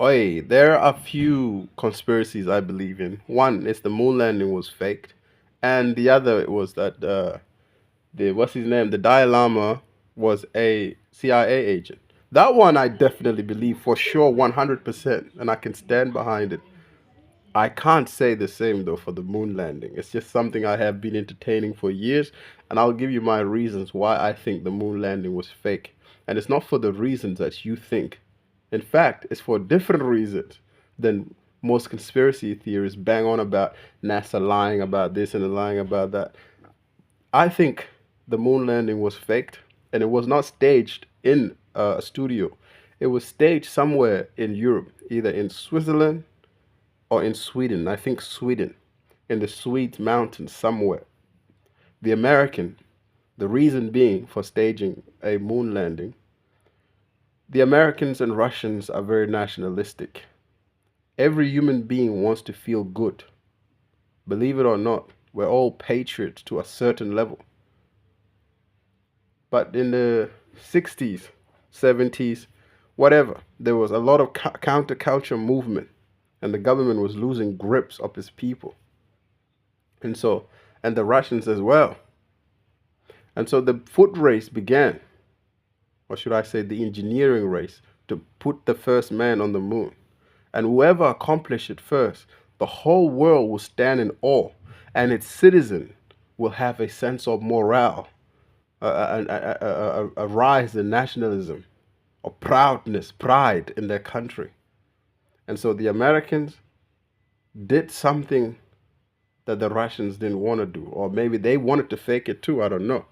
Oi, there are a few conspiracies I believe in. One is the moon landing was faked, and the other was that the what's his name, the Dalai Lama was a CIA agent. That one I definitely believe for sure, 100%, and I can stand behind it. I can't say the same though for the moon landing. It's just something I have been entertaining for years, and I'll give you my reasons why I think the moon landing was fake. And it's not for the reasons that you think. In fact, it's for different reasons than most conspiracy theories bang on about NASA lying about this and lying about that. I think the moon landing was faked, and it was not staged in a studio. It was staged somewhere in Europe, either in Switzerland or in Sweden. I think Sweden, in the Swedes mountains somewhere. The American, the reason being for staging a moon landing, the Americans and Russians are very nationalistic. Every human being wants to feel good. Believe it or not, we're all patriots to a certain level. But in the 60s, 70s, whatever, there was a lot of counterculture movement, and the government was losing grips of its people. And so, and the Russians as well. And so the foot race began, or should I say the engineering race, to put the first man on the moon. And whoever accomplished it first, the whole world will stand in awe, and its citizen will have a sense of morale, a rise in nationalism, or proudness, pride in their country. And so the Americans did something that the Russians didn't want to do, or maybe they wanted to fake it too. I don't know.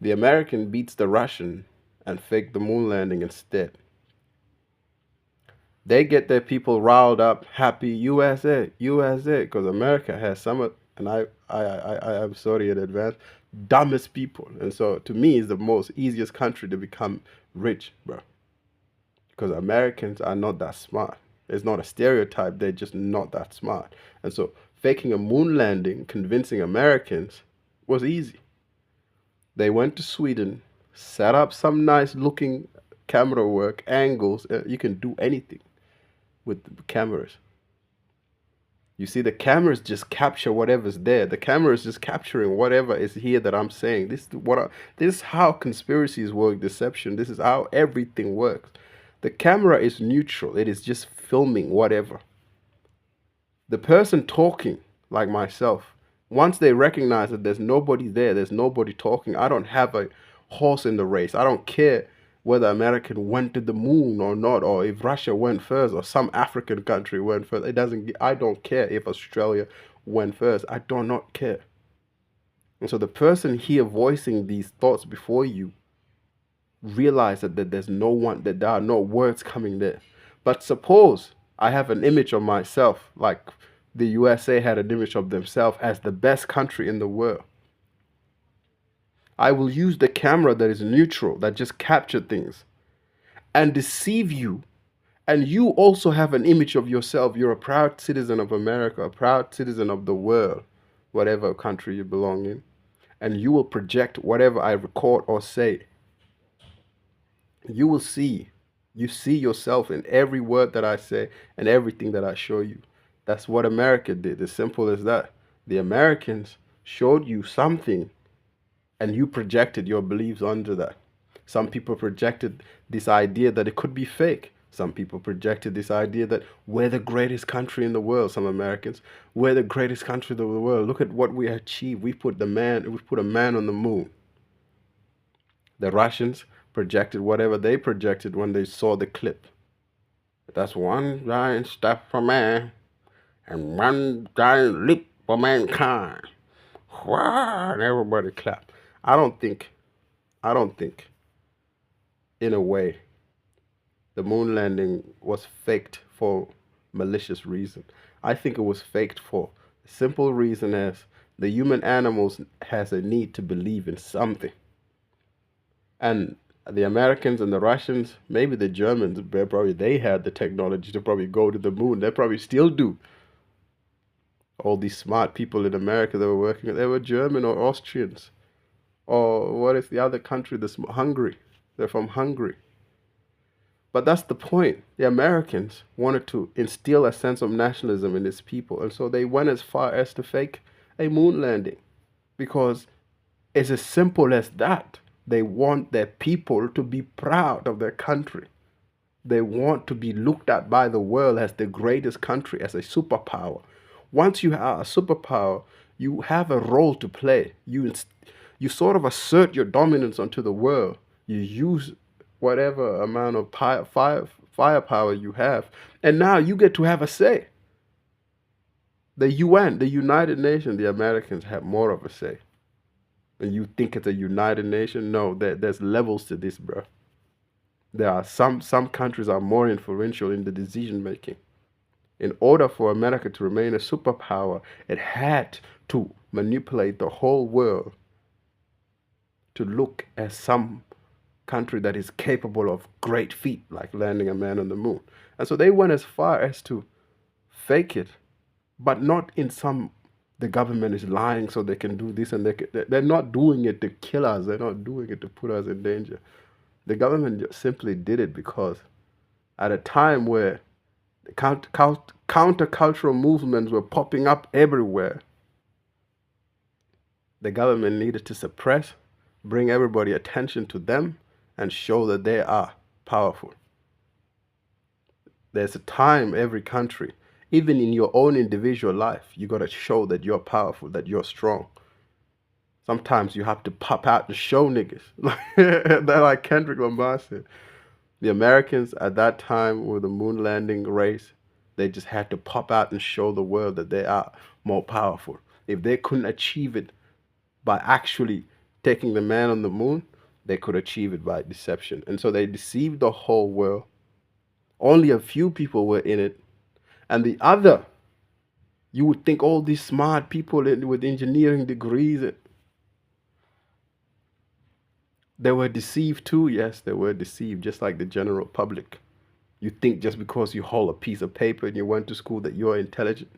The American beats the Russian and fake the moon landing instead. They get their people riled up, happy USA, USA, because America has some of, and I'm sorry in advance, dumbest people. And so to me, it's the most easiest country to become rich, bro. Because Americans are not that smart. It's not a stereotype, they're just not that smart. And so faking a moon landing, convincing Americans was easy. They went to Sweden, set up some nice looking camera work, angles. You can do anything with the cameras. You see, the cameras just capture whatever's there. The camera is just capturing whatever is here that I'm saying. This is how conspiracies work, deception. This is how everything works. The camera is neutral. It is just filming whatever. The person talking, like myself, once they recognize that there's nobody there, there's nobody talking, I don't have a horse in the race. I don't care whether America went to the moon or not, or if Russia went first, or some African country went first. It doesn't. I don't care if Australia went first. I do not care. And so the person here voicing these thoughts before you realize that there's no one, that there are no words coming there. But suppose I have an image of myself, like the USA had an image of themselves as the best country in the world. I will use the camera that is neutral, that just capture things, and deceive you. And you also have an image of yourself. You're a proud citizen of America, a proud citizen of the world, whatever country you belong in. And you will project whatever I record or say. You will see. You see yourself in every word that I say and everything that I show you. That's what America did. As simple as that. The Americans showed you something and you projected your beliefs onto that. Some people projected this idea that it could be fake. Some people projected this idea that we're the greatest country in the world. Some Americans, we're the greatest country in the world. Look at what we achieved. We put a man on the moon. The Russians projected whatever they projected when they saw the clip. That's one giant step for man and one giant leap for mankind. Wow, and everybody clapped. I don't think, in a way, the moon landing was faked for malicious reason. I think it was faked for a simple reason as the human animals has a need to believe in something. And the Americans and the Russians, maybe the Germans, probably they had the technology to probably go to the moon. They probably still do. All these smart people in America that were working, they were German or Austrians. Or what is the other country? Hungary. They're from Hungary. But that's the point. The Americans wanted to instill a sense of nationalism in its people, and so they went as far as to fake a moon landing because it's as simple as that. They want their people to be proud of their country. They want to be looked at by the world as the greatest country, as a superpower. Once you are a superpower, you have a role to play. You sort of assert your dominance onto the world. You use whatever amount of firepower you have, and now you get to have a say. The UN, the United Nations, the Americans have more of a say. And you think it's a United Nation? No, there's levels to this, bro. There are some countries are more influential in the decision making. In order for America to remain a superpower, it had to manipulate the whole world to look as some country that is capable of great feat, like landing a man on the moon. And so they went as far as to fake it, but not in some the government is lying so they can do this, and they're not doing it to kill us. They're not doing it to put us in danger. The government just simply did it because at a time where the countercultural movements were popping up everywhere, the government needed to suppress, bring everybody attention to them, and show that they are powerful. There's a time every country, even in your own individual life, you got to show that you're powerful, that you're strong. Sometimes you have to pop out and show niggas. They're like Kendrick Lamar said. The Americans at that time with the moon landing race, they just had to pop out and show the world that they are more powerful. If they couldn't achieve it by actually taking the man on the moon, they could achieve it by deception. And so they deceived the whole world. Only a few people were in it. And the other, you would think all these smart people with engineering degrees, they were deceived too. Yes, they were deceived, just like the general public. You think just because you hold a piece of paper and you went to school that you're intelligent.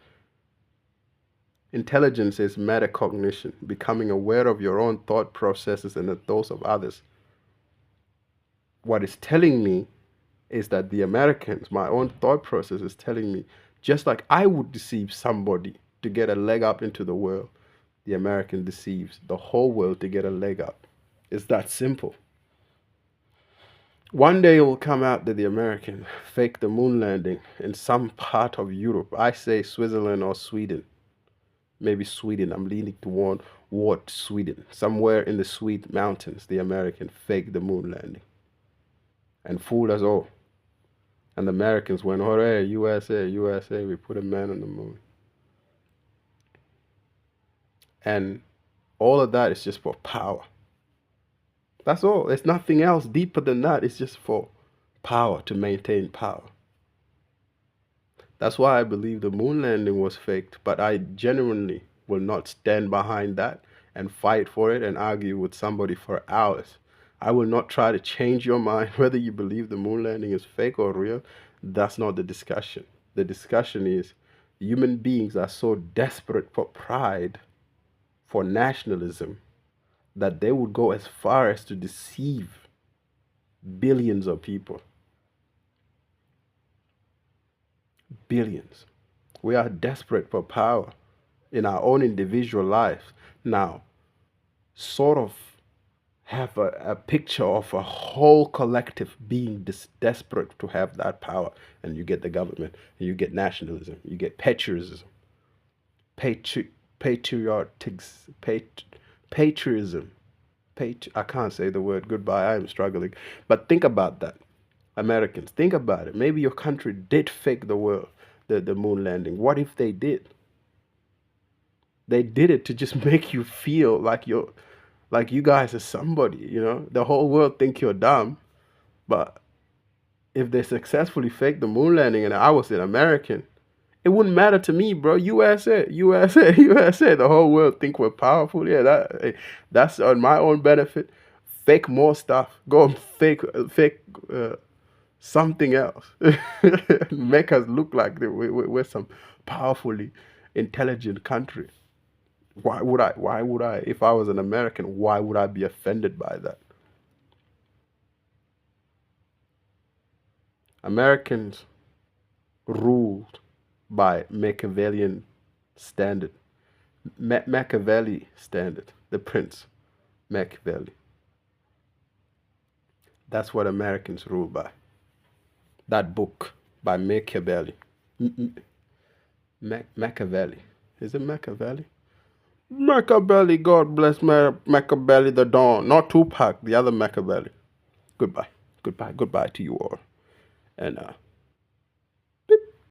Intelligence is metacognition, becoming aware of your own thought processes and those of others. What it's telling me is that the Americans, my own thought process is telling me, just like I would deceive somebody to get a leg up into the world, the American deceives the whole world to get a leg up. It's that simple. One day it will come out that the Americans faked the moon landing in some part of Europe. I say Switzerland or Sweden. Maybe Sweden. I'm leaning toward Sweden. Somewhere in the Swede mountains, the American faked the moon landing and fooled us all. And the Americans went, hooray, USA, USA, we put a man on the moon. And all of that is just for power. That's all. It's nothing else deeper than that. It's just for power, to maintain power. That's why I believe the moon landing was faked, but I genuinely will not stand behind that and fight for it and argue with somebody for hours. I will not try to change your mind whether you believe the moon landing is fake or real. That's not the discussion. The discussion is human beings are so desperate for pride, for nationalism, that they would go as far as to deceive billions of people. Billions. We are desperate for power in our own individual lives. Now, sort of have a picture of a whole collective being desperate to have that power, and you get the government, and you get nationalism, you get patriotism, patriotism. I can't say the word. Goodbye. I am struggling. But think about that. Americans, think about it. Maybe your country did fake the moon landing. What if they did? They did it to just make you feel like you guys are somebody, you know? The whole world think you're dumb. But if they successfully faked the moon landing and I was an American, it wouldn't matter to me, bro. USA, USA, USA. The whole world think we're powerful. Yeah, that's on my own benefit. Fake more stuff. Go and fake something else. Make us look like we're some powerfully intelligent country. Why would I, if I was an American, why would I be offended by that? Americans ruled by Machiavellian standard. Machiavelli standard. The Prince Machiavelli. That's what Americans rule by. That book by Machiavelli. Machiavelli. Is it Machiavelli? Machiavelli, God bless Machiavelli the Dawn. Not Tupac, the other Machiavelli. Goodbye. Goodbye. Goodbye to you all. And